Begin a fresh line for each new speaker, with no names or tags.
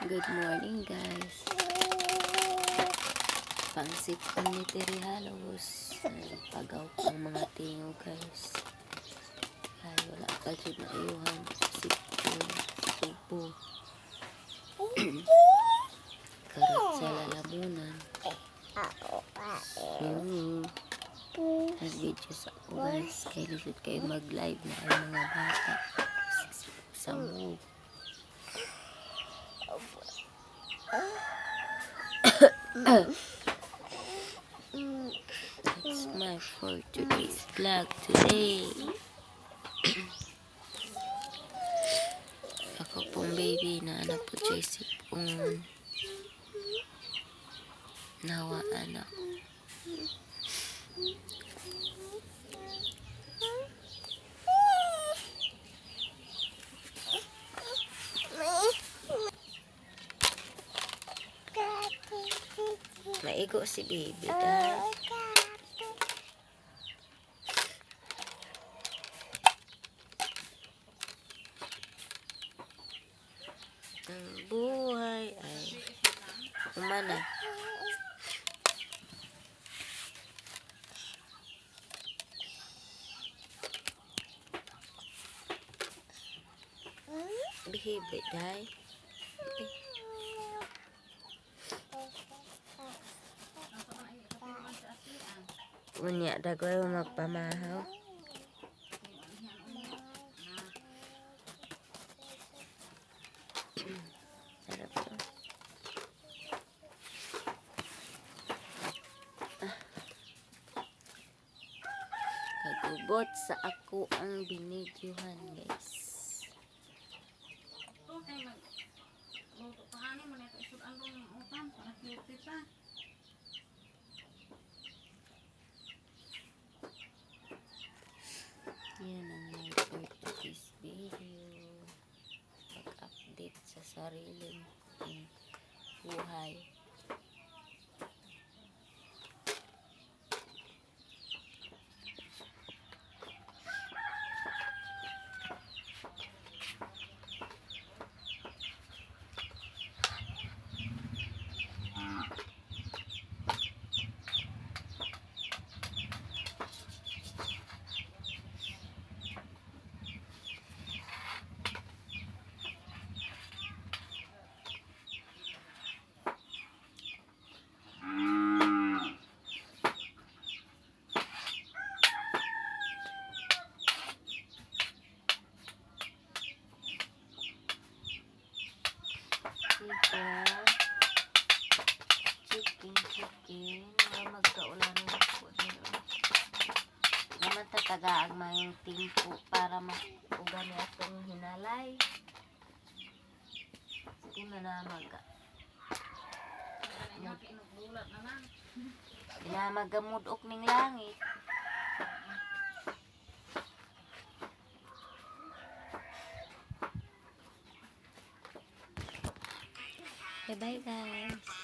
Good morning guys. Pangsipan ni Tiri halos. Pagaw pang mga tingo guys. Ay wala pa dyan na iuhan. Sipon, supo. Karot sa lalamunan. Nag-video sa ako guys. Kaya lisod kayo mag-live na ay mga bata. Sambo. That's my for today's vlog today. Ako pong baby na anak po siya sipon. Nawa anak. Maigo si baby dahil. Ang buhay ay umana. Behave dahil. Unya dagway magpamahaw. Sarap to. Kagubot sa ako ang binidyohan guys. Yan ang my for today's video. Pag-update sa sariling buhay. Chicken. Magkaulan na po. Naman tatagaag mayong timpo para mag-ugan niya itong hinalay. Sige mo na magamudok ning langit. Bye bye guys.